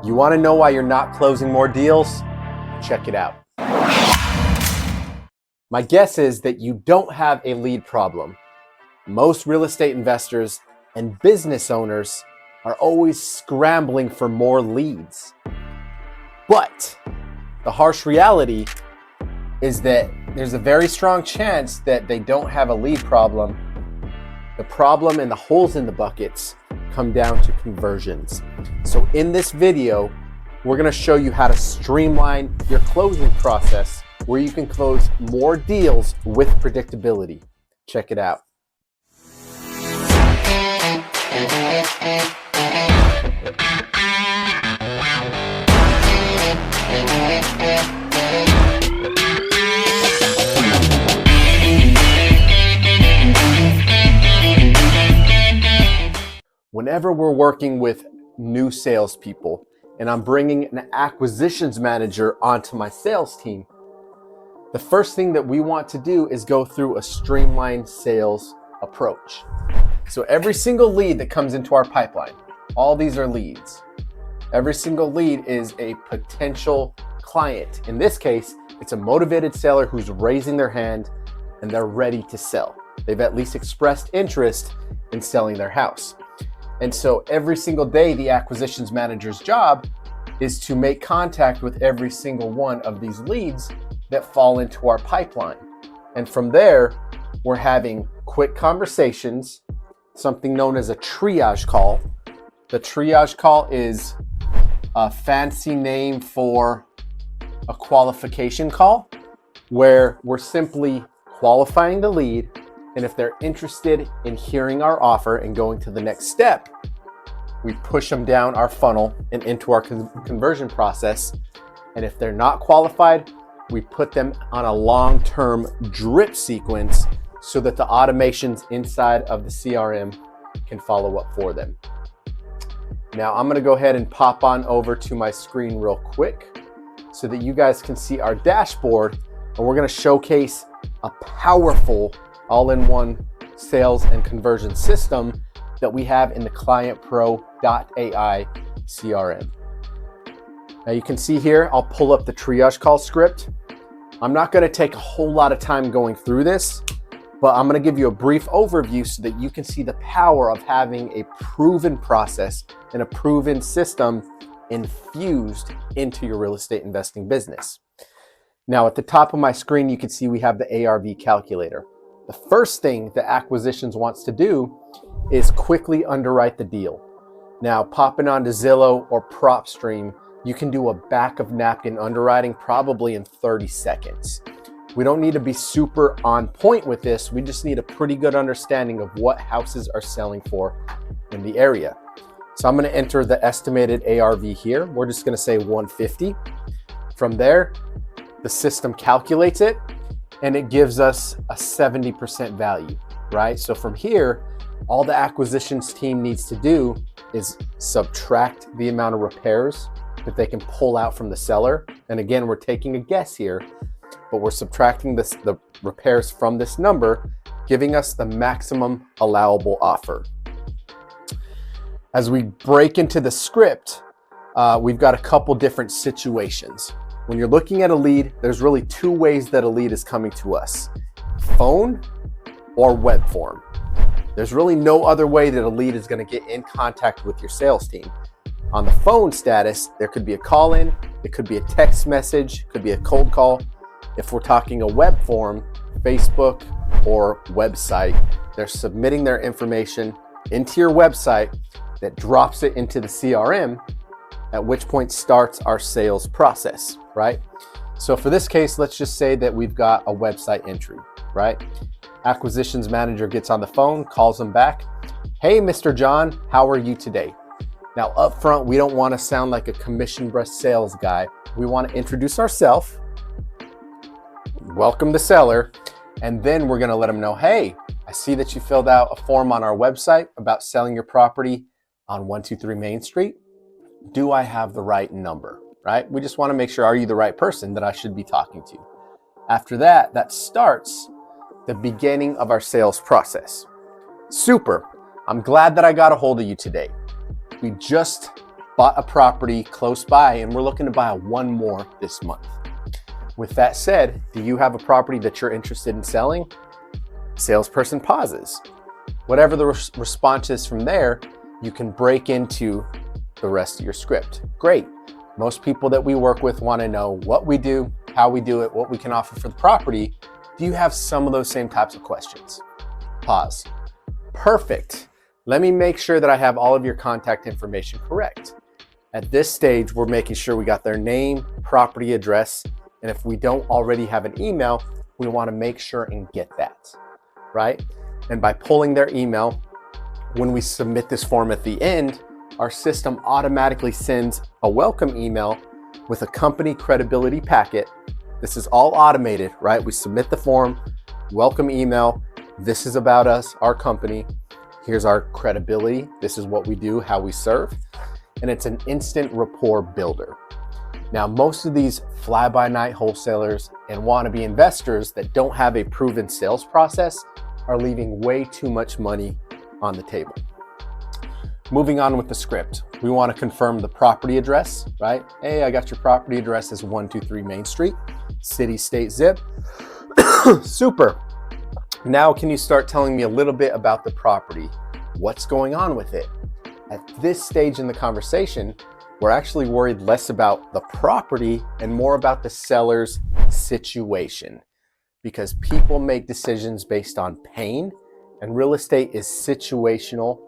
You want to know why you're not closing more deals? Check it out. My guess is that you don't have a lead problem. Most real estate investors and business owners are always scrambling for more leads. But the harsh reality is that there's a very strong chance that they don't have a lead problem. The problem and the holes in the buckets come down to conversions. So in this video, we're going to show you how to streamline your closing process where you can close more deals with predictability. Check it out. Whenever we're working with new salespeople and I'm bringing an acquisitions manager onto my sales team, the first thing that we want to do is go through a streamlined sales approach. So every single lead that comes into our pipeline, all these are leads. Every single lead is a potential client. In this case, it's a motivated seller who's raising their hand and they're ready to sell. They've at least expressed interest in selling their house. And so every single day, the acquisitions manager's job is to make contact with every single one of these leads that fall into our pipeline. And from there, we're having quick conversations, something known as a triage call. The triage call is a fancy name for a qualification call, where we're simply qualifying the lead. And if they're interested in hearing our offer and going to the next step, we push them down our funnel and into our conversion process. And if they're not qualified, we put them on a long-term drip sequence so that the automations inside of the CRM can follow up for them. Now I'm gonna go ahead and pop on over to my screen real quick so that you guys can see our dashboard, and we're gonna showcase a powerful all-in-one sales and conversion system that we have in the ClientPro.ai CRM. Now you can see here, I'll pull up the triage call script. I'm not gonna take a whole lot of time going through this, but I'm gonna give you a brief overview so that you can see the power of having a proven process and a proven system infused into your real estate investing business. Now at the top of my screen, you can see we have the ARV calculator. The first thing that acquisitions wants to do is quickly underwrite the deal. Now, popping onto Zillow or PropStream, you can do a back of napkin underwriting probably in 30 seconds. We don't need to be super on point with this. We just need a pretty good understanding of what houses are selling for in the area. So I'm going to enter the estimated ARV here. We're just going to say 150. From there, the system calculates it, and it gives us a 70% value, right? So from here, all the acquisitions team needs to do is subtract the amount of repairs that they can pull out from the seller. And again, we're taking a guess here, but we're subtracting the repairs from this number, giving us the maximum allowable offer. As we break into the script, we've got a couple different situations. When you're looking at a lead, there's really two ways that a lead is coming to us: phone or web form. There's really no other way that a lead is going to get in contact with your sales team. On the phone status, there could be a call in, it could be a text message, it could be a cold call. If we're talking a web form, Facebook or website, they're submitting their information into your website that drops it into the CRM, at which point starts our sales process, right? So for this case, let's just say that we've got a website entry, right? Acquisitions manager gets on the phone, calls them back. Hey, Mr. John, how are you today? Now up front, we don't want to sound like a commission brush sales guy. We want to introduce ourselves, welcome the seller, and then we're going to let them know, hey, I see that you filled out a form on our website about selling your property on 123 Main Street. Do I have the right number, right? We just want to make sure, are you the right person that I should be talking to? After that, that starts the beginning of our sales process. Super. I'm glad that I got a hold of you today. We just bought a property close by and we're looking to buy one more this month. With that said, do you have a property that you're interested in selling? Salesperson pauses. Whatever the response is from there, you can break into the rest of your script. Great. Most people that we work with want to know what we do, how we do it, what we can offer for the property. Do you have some of those same types of questions? Pause. Perfect. Let me make sure that I have all of your contact information correct. At this stage, we're making sure we got their name, property address, and if we don't already have an email, we want to make sure and get that, right? And by pulling their email, when we submit this form at the end, our system automatically sends a welcome email with a company credibility packet. This is all automated, right? We submit the form, welcome email. This is about us, our company. Here's our credibility. This is what we do, how we serve. And it's an instant rapport builder. Now, most of these fly-by-night wholesalers and wannabe investors that don't have a proven sales process are leaving way too much money on the table. Moving on with the script, we want to confirm the property address, right? Hey, I got your property address is 123 Main Street, city, state, zip. Super. Now, can you start telling me a little bit about the property? What's going on with it? At this stage in the conversation, we're actually worried less about the property and more about the seller's situation, because people make decisions based on pain, and real estate is situational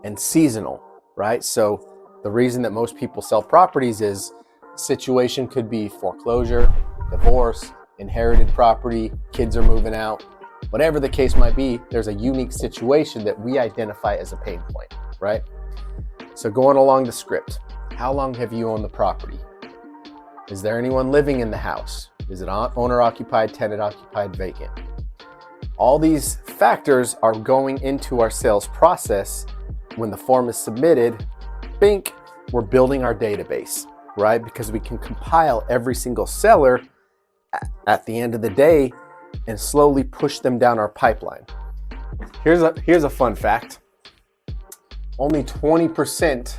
and seasonal, right? So the reason that most people sell properties is situation could be foreclosure, divorce, inherited property, kids are moving out, whatever the case might be. There's a unique situation that we identify as a pain point, right? So going along the script, how long have you owned the property? Is there anyone living in the house? Is it owner occupied, tenant occupied, vacant? All these factors are going into our sales process. When the form is submitted, bink, we're building our database, right? Because we can compile every single seller at the end of the day and slowly push them down our pipeline. Here's a fun fact. Only 20%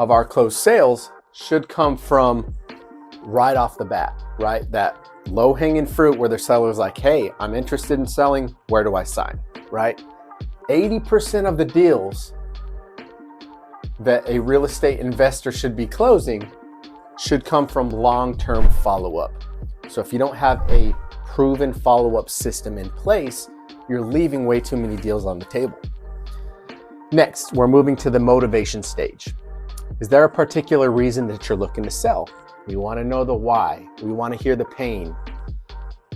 of our closed sales should come from right off the bat, right? That low-hanging fruit where the seller's like, hey, I'm interested in selling, where do I sign, right? 80% of the deals that a real estate investor should be closing should come from long-term follow-up. So if you don't have a proven follow-up system in place, you're leaving way too many deals on the table. Next, we're moving to the motivation stage. Is there a particular reason that you're looking to sell? We want to know the why. We want to hear the pain.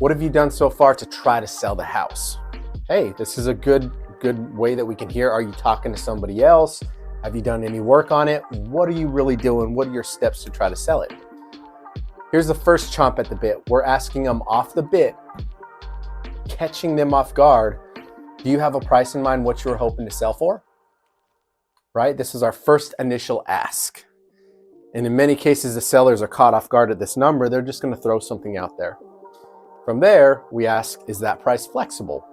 What have you done so far to try to sell the house? Hey, this is a good way that we can hear. Are you talking to somebody else? Have you done any work on it? What are you really doing? What are your steps to try to sell it? Here's the first chomp at the bit. We're asking them off the bit, catching them off guard. Do you have a price in mind what you're hoping to sell for? Right? This is our first initial ask. And in many cases, the sellers are caught off guard at this number. They're just going to throw something out there. From there, we ask, is that price flexible?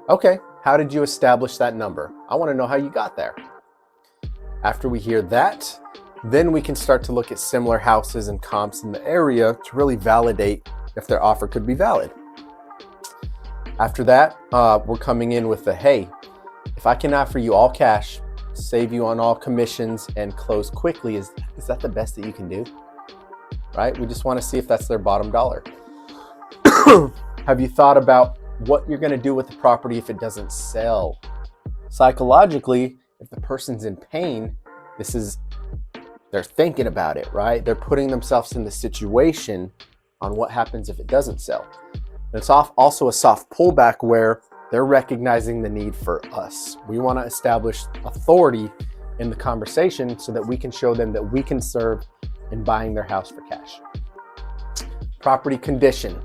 Okay, how did you establish that number? I want to know how you got there. After we hear that, then we can start to look at similar houses and comps in the area to really validate if their offer could be valid. After that, we're coming in with the, hey, if I can offer you all cash, save you on all commissions, and close quickly, is that the best that you can do? Right? We just want to see if that's their bottom dollar. Have you thought about what you're going to do with the property if it doesn't sell? Psychologically, if the person's in pain, they're thinking about it, right? They're putting themselves in the situation on what happens if it doesn't sell. And it's also a soft pullback where they're recognizing the need for us. We want to establish authority in the conversation so that we can show them that we can serve in buying their house for cash. Property condition,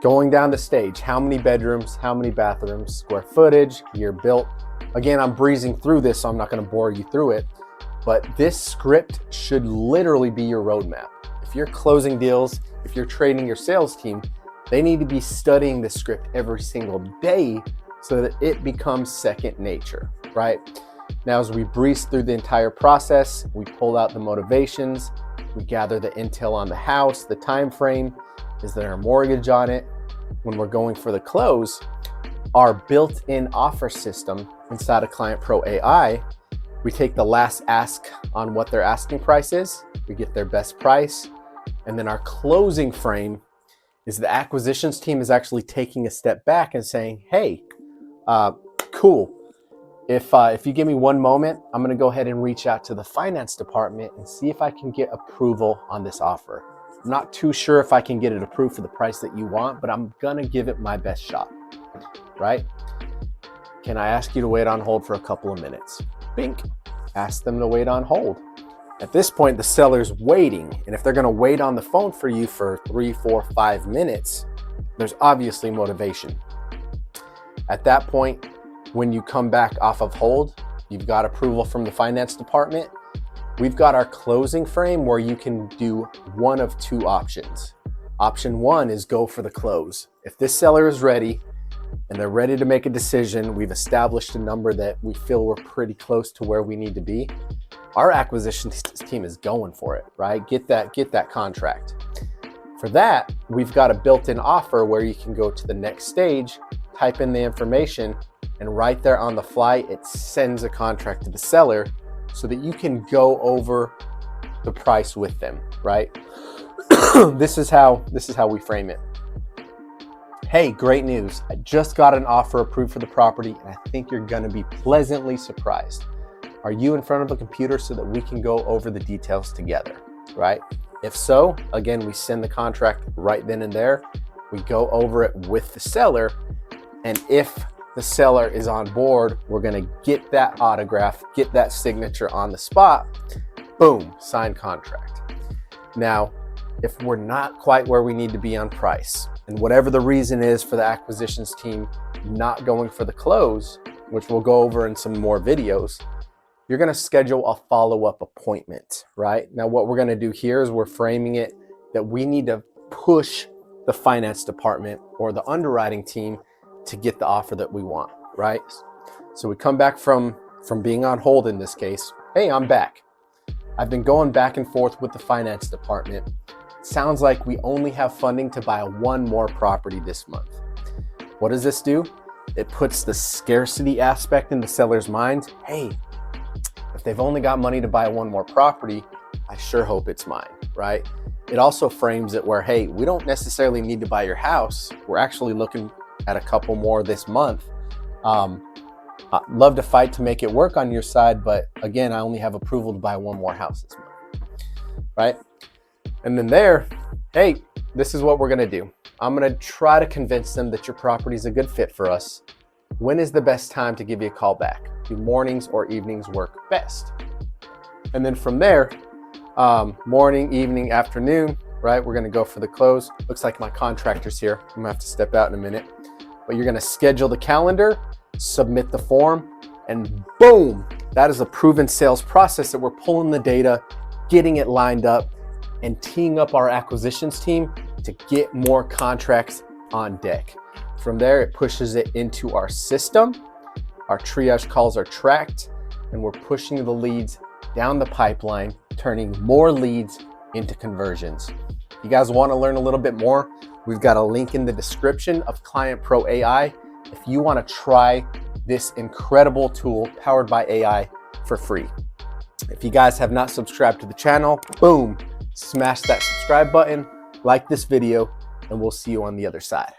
going down the stage, how many bedrooms, how many bathrooms, square footage, year built. Again, I'm breezing through this, so I'm not going to bore you through it, but this script should literally be your roadmap. If you're closing deals, if you're training your sales team, they need to be studying the script every single day so that it becomes second nature, right? Now, as we breeze through the entire process, we pull out the motivations, we gather the intel on the house, the time frame, is there a mortgage on it? When we're going for the close, our built-in offer system inside of Client Pro AI, we take the last ask on what their asking price is, we get their best price, and then our closing frame is the acquisitions team is actually taking a step back and saying, hey, cool. If you give me one moment, I'm gonna go ahead and reach out to the finance department and see if I can get approval on this offer. I'm not too sure if I can get it approved for the price that you want, but I'm gonna give it my best shot, right? Can I ask you to wait on hold for a couple of minutes? Bink, ask them to wait on hold. At this point, the seller's waiting, and if they're gonna wait on the phone for you for 3, 4, 5 minutes, there's obviously motivation. At that point, when you come back off of hold, you've got approval from the finance department. We've got our closing frame where you can do one of two options. Option one is go for the close. If this seller is ready and they're ready to make a decision, we've established a number that we feel we're pretty close to where we need to be, our acquisition team is going for it, right? Get that contract. For that, we've got a built-in offer where you can go to the next stage, type in the information, and right there on the fly, it sends a contract to the seller so that you can go over the price with them, right? This is how we frame it. Hey, great news. I just got an offer approved for the property, and I think you're gonna be pleasantly surprised. Are you in front of a computer so that we can go over the details together, right? If so, again, we send the contract right then and there. We go over it with the seller, and if the seller is on board, we're gonna get that autograph, get that signature on the spot, boom, signed contract. Now, if we're not quite where we need to be on price, and whatever the reason is for the acquisitions team not going for the close, which we'll go over in some more videos, you're gonna schedule a follow-up appointment, right? Now, what we're gonna do here is we're framing it that we need to push the finance department or the underwriting team to get the offer that we want, right? So we come back from being on hold in this case. Hey, I'm back. I've been going back and forth with the finance department. Sounds like we only have funding to buy one more property this month. What does this do? It puts the scarcity aspect in the seller's mind. Hey, if they've only got money to buy one more property, I sure hope it's mine, right? It also frames it where, hey, we don't necessarily need to buy your house. We're actually looking at a couple more this month. I'd love to fight to make it work on your side, but again, I only have approval to buy one more house this month, right? And then there, hey, this is what we're gonna do. I'm gonna try to convince them that your property is a good fit for us. When is the best time to give you a call back? Do mornings or evenings work best? And then from there, morning, evening, afternoon, right? We're gonna go for the close. Looks like my contractor's here. I'm gonna have to step out in a minute. But you're gonna schedule the calendar, submit the form, and boom, that is a proven sales process that we're pulling the data, getting it lined up, and teeing up our acquisitions team to get more contracts on deck. From there, it pushes it into our system. Our triage calls are tracked, and we're pushing the leads down the pipeline, turning more leads into conversions. You guys want to learn a little bit more? We've got a link in the description of Client Pro AI if you want to try this incredible tool powered by AI for free. If you guys have not subscribed to the channel, boom, smash that subscribe button, like this video, and we'll see you on the other side.